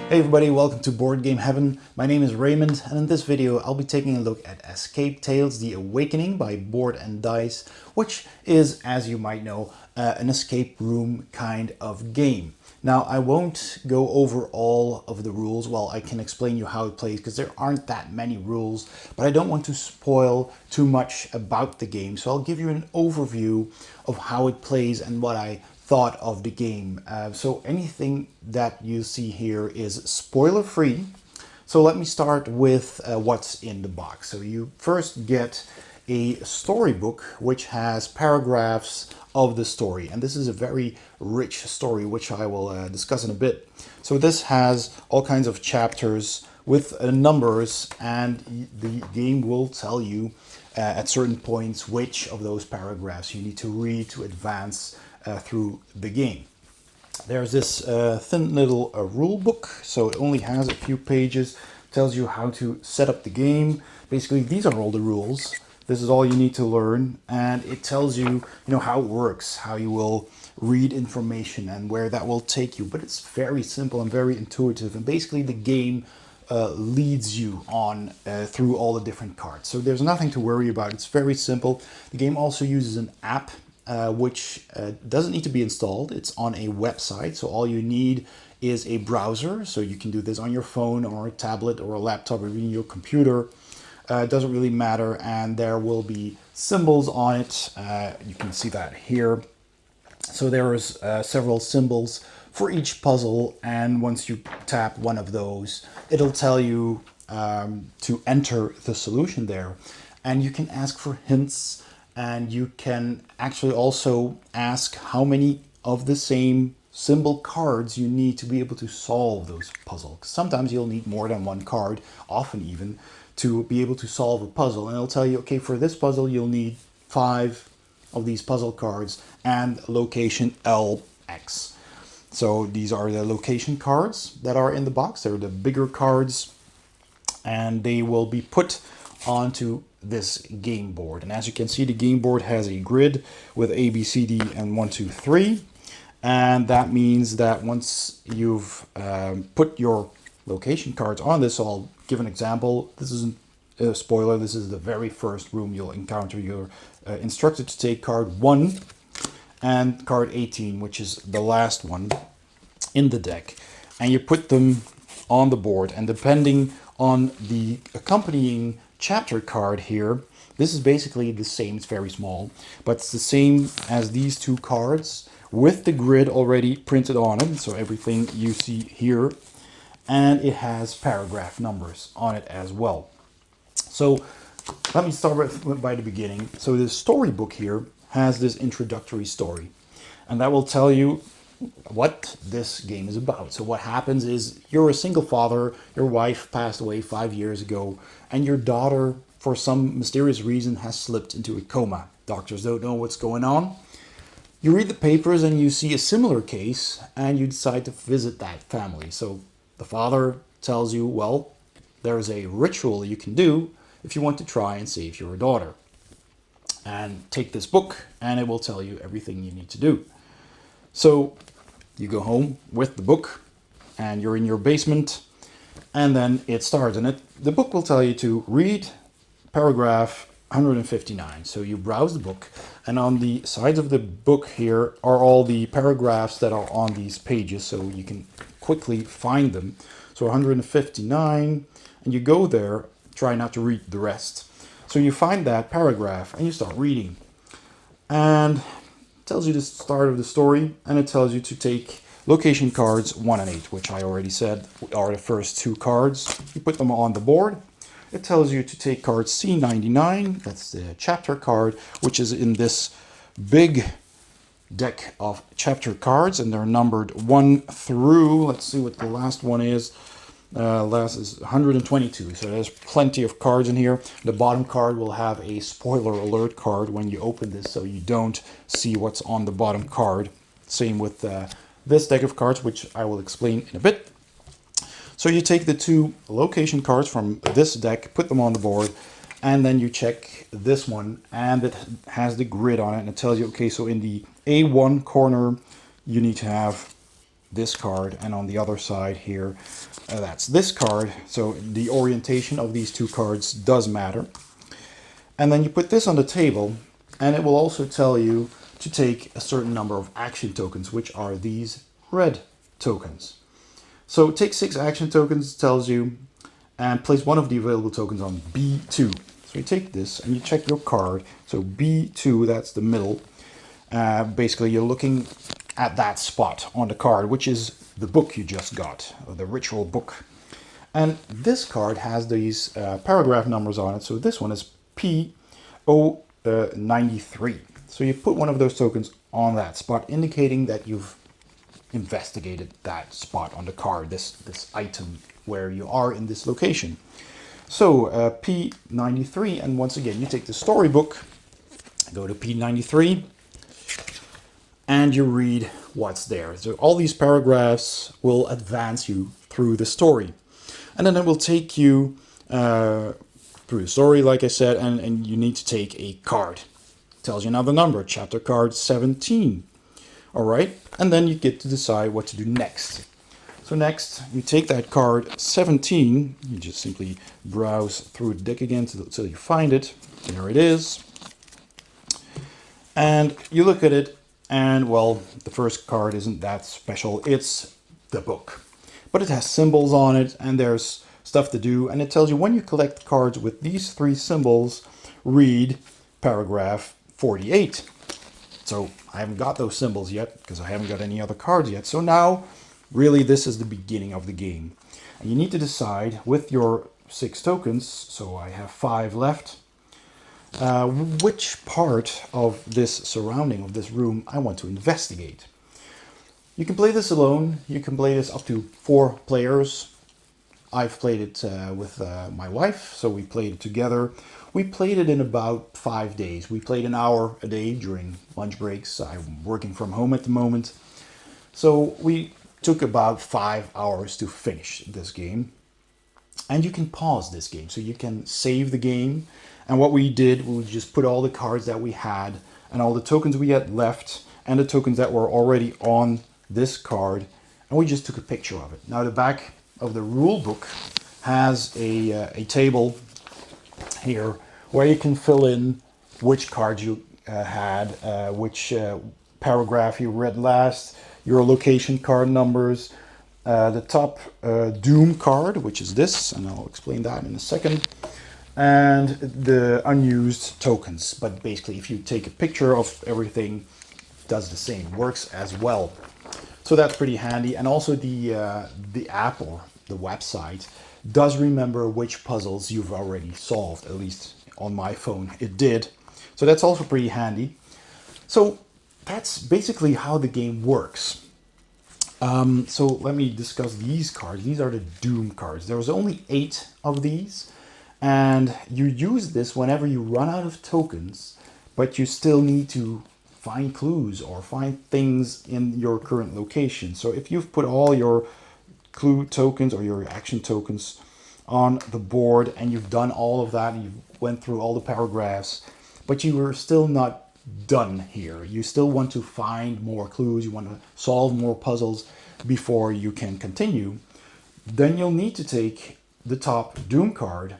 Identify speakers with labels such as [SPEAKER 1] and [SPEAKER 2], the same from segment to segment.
[SPEAKER 1] Hey everybody, welcome to Board Game Heaven. My name is Raymond, and in this video I'll be taking a look at Escape Tales: The Awakening by Board and Dice, which is, as you might know, an escape room kind of game. Now, I won't go over all of the rules. Well, I can explain you how it plays because there aren't that many rules, but I don't want to spoil too much about the game, so I'll give you an overview of how it plays and what I thought of the game. So anything that you see here is spoiler free. So let me start with what's in the box. So you first get a storybook which has paragraphs of the story, and this is a very rich story which I will discuss in a bit. So this has all kinds of chapters with numbers, and the game will tell you at certain points which of those paragraphs you need to read to advance through the game. There's this thin little rule book, so it only has a few pages, tells you how to set up the game. Basically, these are all the rules. This is all you need to learn, and it tells you, how it works, how you will read information and where that will take you. But it's very simple and very intuitive, and basically the game leads you on through all the different cards. So there's nothing to worry about. It's very simple. The game also uses an app which doesn't need to be installed. It's on a website, so all you need is a browser. So you can do this on your phone or a tablet or a laptop or even your computer. It doesn't really matter, and there will be symbols on it. You can see that here. So there's several symbols for each puzzle, and once you tap one of those, it'll tell you to enter the solution there. And you can ask for hints, and you can actually also ask how many of the same symbol cards you need to be able to solve those puzzles. Sometimes you'll need more than one card, often even, to be able to solve a puzzle. And it'll tell you, okay, for this puzzle you'll need 5 of these puzzle cards and location LX. So these are the location cards that are in the box. They're the bigger cards, and they will be put onto this game board. And as you can see, the game board has a grid with A, B, C, D, and 1, 2, 3. And that means that once you've put your location cards on this, so I'll give an example. This isn't a spoiler. This is the very first room you'll encounter. You're instructed to take card 1 and card 18, which is the last one in the deck. And you put them on the board, and depending on the accompanying chapter card here, this is basically the same. It's very small, but it's the same as these two cards with the grid already printed on it. So everything you see here, and it has paragraph numbers on it as well. So let me start by the beginning. So the storybook here has this introductory story, and that will tell you what this game is about. So what happens is you're a single father, your wife passed away 5 years ago, and your daughter, for some mysterious reason, has slipped into a coma. Doctors don't know what's going on. You read the papers and you see a similar case, and you decide to visit that family. So the father tells you, well, there's a ritual you can do if you want to try and save your daughter. And take this book, and it will tell you everything you need to do. So you go home with the book, and you're in your basement, and then it starts. And the book will tell you to read paragraph 159. So you browse the book, and on the sides of the book here are all the paragraphs that are on these pages, so you can quickly find them. So 159, and you go there, try not to read the rest. So you find that paragraph and you start reading, and it tells you the start of the story, and it tells you to take location cards 1 and 8, which I already said are the first 2 cards. You put them on the board. It tells you to take card C99, that's the chapter card, which is in this big deck of chapter cards, and they're numbered 1 through, let's see what the last one is. Last is 122, so there's plenty of cards in here. The bottom card will have a spoiler alert card when you open this, so you don't see what's on the bottom card. Same with this deck of cards, which I will explain in a bit. So you take the 2 location cards from this deck, put them on the board, and then you check this one, and it has the grid on it, and it tells you, okay, so in the A1 corner you need to have this card, and on the other side here, that's this card. So the orientation of these two cards does matter. And then you put this on the table, and it will also tell you to take a certain number of action tokens, which are these red tokens. So take 6 action tokens, tells you, and place one of the available tokens on B2. So you take this and you check your card. So B2, that's the middle. Basically, you're looking at that spot on the card, which is the book you just got, or the ritual book. And this card has these paragraph numbers on it. So this one is P093. So you put one of those tokens on that spot, indicating that you've investigated that spot on the card, this item where you are in this location. So P93, and once again, you take the storybook, go to P93, and you read what's there. So all these paragraphs will advance you through the story. And then it will take you through the story, like I said, and you need to take a card. It tells you another number, chapter card 17. All right, and then you get to decide what to do next. So next, you take that card 17, you just simply browse through the deck again until you find it. There it is. And you look at it, and well, the first card isn't that special. It's the book. But it has symbols on it, and there's stuff to do, and it tells you when you collect cards with these 3 symbols, read paragraph 48. So I haven't got those symbols yet because I haven't got any other cards yet. So now, really, this is the beginning of the game. And you need to decide with your 6 tokens, so I have 5 left, which part of this surrounding of this room I want to investigate. You can play this alone. You can play this up to 4 players. I've played it with my wife, so we played it together. We played it in about 5 days. We played an hour a day during lunch breaks. I'm working from home at the moment. So we took about 5 hours to finish this game. And you can pause this game, so you can save the game. And what we did, we just put all the cards that we had and all the tokens we had left and the tokens that were already on this card, and we just took a picture of it. Now the back of the rule book has a table here where you can fill in which cards you had, which paragraph you read last, your location card numbers, the top Doom card, which is this, and I'll explain that in a second, and the unused tokens. But basically, if you take a picture of everything, it does the same, works as well. So that's pretty handy. And also the app or the website does remember which puzzles you've already solved, at least on my phone it did. So that's also pretty handy. So that's basically how the game works. So let me discuss these cards. These are the Doom cards. There's only 8 of these, and you use this whenever you run out of tokens, but you still need to find clues or find things in your current location. So if you've put all your clue tokens or your action tokens on the board and you've done all of that and you went through all the paragraphs, but you were still not done here. You still want to find more clues, you want to solve more puzzles before you can continue, then you'll need to take the top Doom card,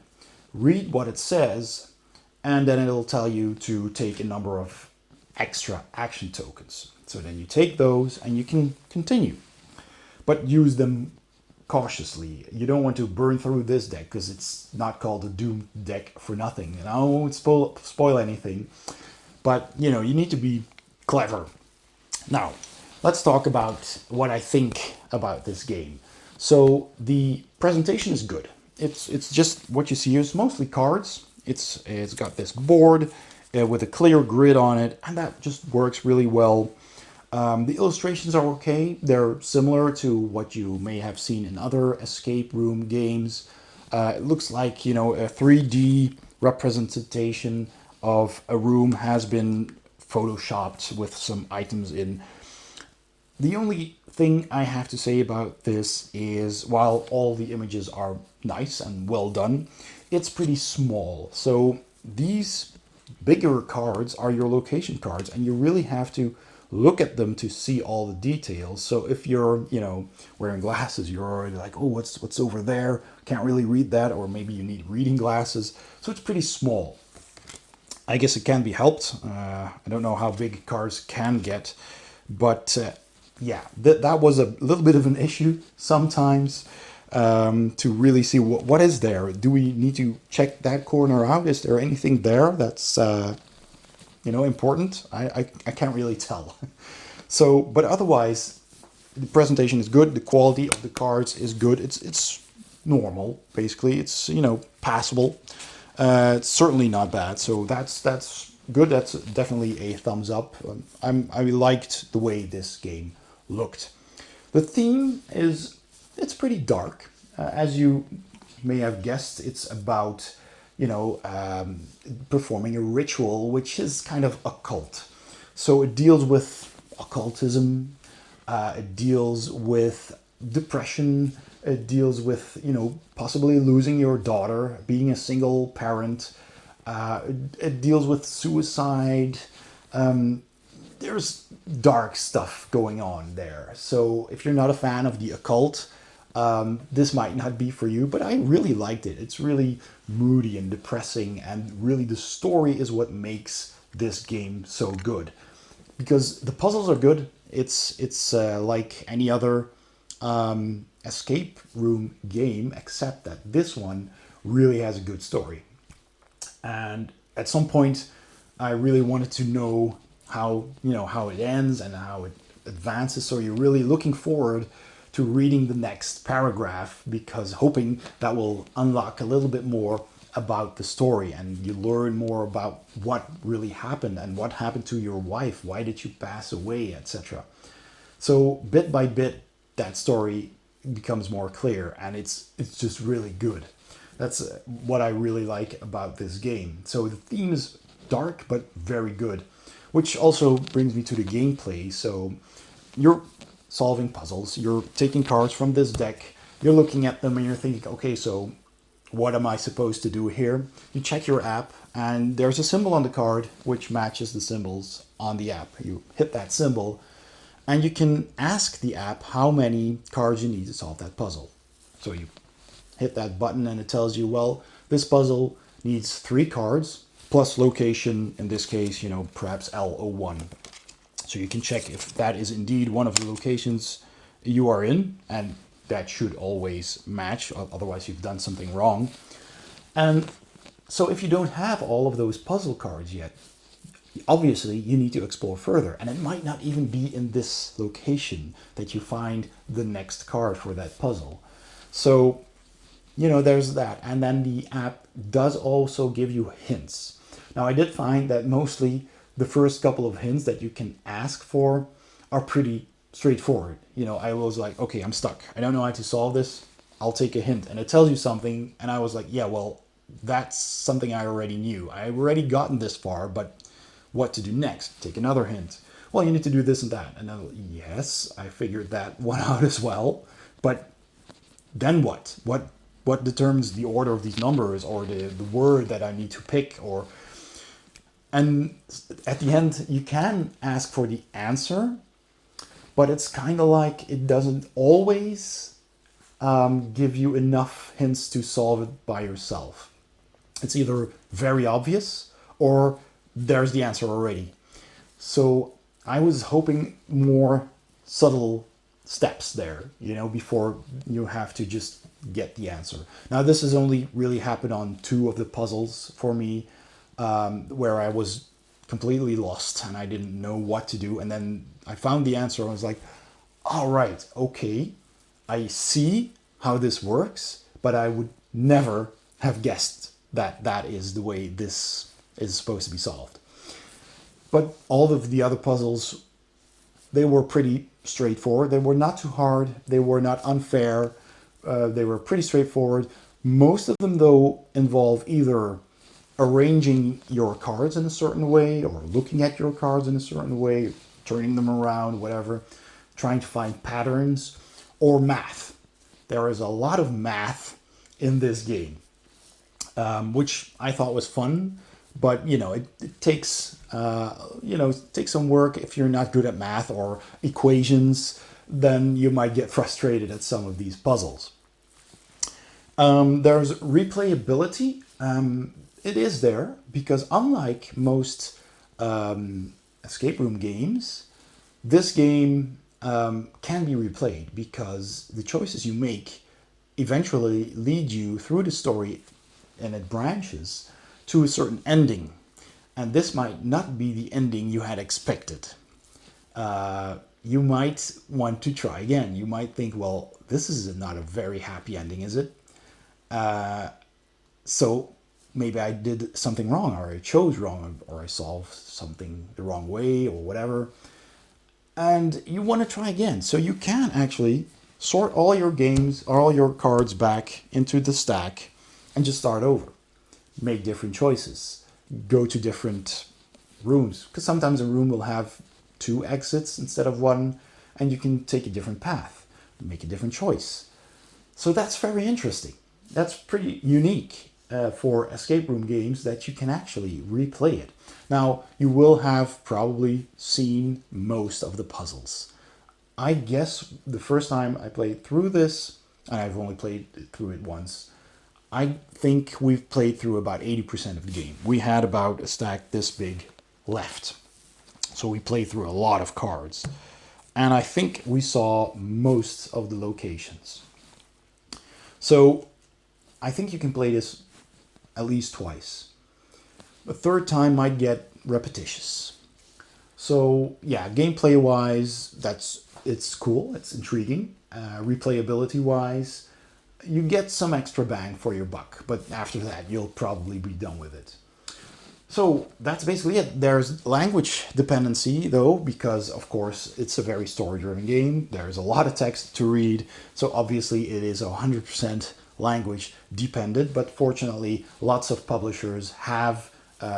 [SPEAKER 1] read what it says, and then it'll tell you to take a number of extra action tokens. So then you take those and you can continue, but use them cautiously. You don't want to burn through this deck because it's not called a Doom deck for nothing. And I won't spoil anything, but you know, you need to be clever. Now, let's talk about what I think about this game. So the presentation is good. It's just what you see here. It's mostly cards. It's got this board with a clear grid on it, and that just works really well. The illustrations are okay. They're similar to what you may have seen in other escape room games. It looks like, you know, a 3D representation of a room has been photoshopped with some items in. The only thing I have to say about this is, while all the images are nice and well done, it's pretty small. So these bigger cards are your location cards, and you really have to look at them to see all the details. So if you're, wearing glasses, you're already like, oh, what's over there? Can't really read that, or maybe you need reading glasses. So it's pretty small. I guess it can be helped. I don't know how big cars can get, but yeah, that was a little bit of an issue sometimes, to really see what is there. Do we need to check that corner out? Is there anything there that's important? I can't really tell. So, but otherwise, the presentation is good. The quality of the cards is good. It's normal, basically. It's passable. It's certainly not bad. So that's good. That's definitely a thumbs up. I liked the way this game looked. The theme it's pretty dark. As you may have guessed, it's about performing a ritual, which is kind of occult. So it deals with occultism. It deals with depression. It deals with possibly losing your daughter, being a single parent. It deals with suicide. There's dark stuff going on there. So if you're not a fan of the occult, this might not be for you, but I really liked it. It's really moody and depressing, and really the story is what makes this game so good. Because the puzzles are good. It's like any other escape room game, except that this one really has a good story. And at some point, I really wanted to know how it ends and how it advances. So you're really looking forward to reading the next paragraph, because hoping that will unlock a little bit more about the story, and you learn more about what really happened and what happened to your wife. Why did you pass away, etc. So bit by bit, that story becomes more clear, and it's just really good. That's what I really like about this game. So the theme is dark but very good, which also brings me to the gameplay. So you're solving puzzles, you're taking cards from this deck, you're looking at them and you're thinking, okay, so what am I supposed to do here? You check your app, and there's a symbol on the card which matches the symbols on the app. You hit that symbol, and you can ask the app how many cards you need to solve that puzzle. So you hit that button and it tells you, well, this puzzle needs 3 cards plus location, in this case, perhaps L01. So you can check if that is indeed one of the locations you are in, and that should always match, otherwise you've done something wrong. And so if you don't have all of those puzzle cards yet, obviously you need to explore further, and it might not even be in this location that you find the next card for that puzzle. So there's that. And then the app does also give you hints. Now I did find that mostly the first couple of hints that you can ask for are pretty straightforward. I was like, okay, I'm stuck, I don't know how to solve this, I'll take a hint, and it tells you something, and I was like, yeah, well, that's something I already knew. I've already gotten this far, but what to do next? Take another hint. Well, you need to do this and that. And then, yes, I figured that one out as well. But then what? What determines the order of these numbers, or the word that I need to pick? And at the end, you can ask for the answer, but it's kind of like it doesn't always give you enough hints to solve it by yourself. It's either very obvious or there's the answer already. So I was hoping more subtle steps there, before you have to just get the answer. Now, this has only really happened on 2 of the puzzles for me, where I was completely lost and I didn't know what to do. And then I found the answer and I was like, all right, okay, I see how this works, but I would never have guessed that that is the way this is supposed to be solved. But all of the other puzzles, they were pretty straightforward. They were not too hard. They were not unfair. They were pretty straightforward. Most of them, though, involve either arranging your cards in a certain way, or looking at your cards in a certain way, turning them around, whatever, trying to find patterns, or math. There is a lot of math in this game, which I thought was fun, but you know, it takes, you know, it takes some work. If you're not good at math or equations, then you might get frustrated at some of these puzzles. There's replayability. It is there because unlike most escape room games, this game can be replayed because the choices you make eventually lead you through the story, and it branches to a certain ending. And this might not be the ending you had expected. You might want to try again. You might think, well, this is not a very happy ending, is it? So maybe I did something wrong, or I chose wrong, or I solved something the wrong way, or whatever. And you want to try again. So you can actually sort all your games, or all your cards back into the stack and just start over. Make different choices. Go to different rooms, because sometimes a room will have 2 exits instead of 1, and you can take a different path, make a different choice. So that's very interesting. That's pretty unique for escape room games, that you can actually replay it. Now, you will have probably seen most of the puzzles. I guess the first time I played through this, and I've only played through it once, I think we've played through about 80% of the game. We had about a stack this big left. So we played through a lot of cards. And I think we saw most of the locations. So I think you can play this at least twice. The third time might get repetitious. So yeah, gameplay wise, it's cool, it's intriguing. Replayability wise, you get some extra bang for your buck, but after that you'll probably be done with it. So that's basically it. There's language dependency though, because of course it's a very story-driven game. There's a lot of text to read, so obviously it is 100% language dependent, but fortunately lots of publishers have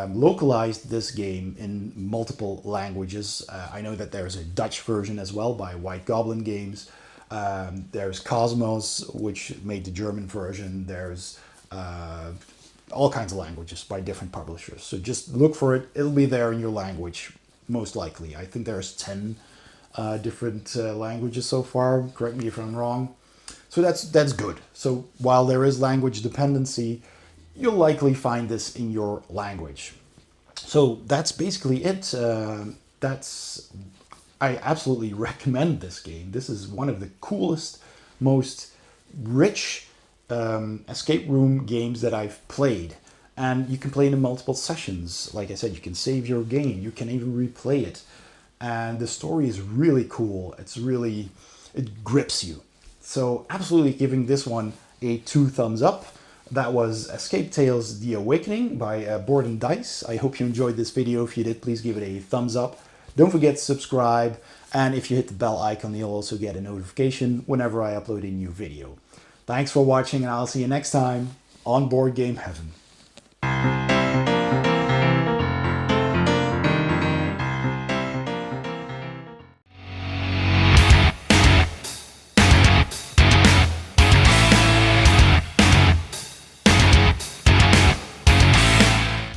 [SPEAKER 1] localized this game in multiple languages. I know that there's a Dutch version as well by White Goblin Games. There's Cosmos, which made the German version. There's all kinds of languages by different publishers. So just look for it. It'll be there in your language, most likely. I think there's 10 different languages so far. Correct me if I'm wrong. So that's good. So while there is language dependency, you'll likely find this in your language. So that's basically it. I absolutely recommend this game. This is one of the coolest, most rich escape room games that I've played. And you can play it in multiple sessions. Like I said, you can save your game. You can even replay it. And the story is really cool. It grips you. So absolutely giving this one a 2 thumbs up. That was Escape Tales The Awakening by Board and Dice. I hope you enjoyed this video. If you did, please give it a thumbs up. Don't forget to subscribe. And if you hit the bell icon, you'll also get a notification whenever I upload a new video. Thanks for watching, and I'll see you next time on Board Game Heaven.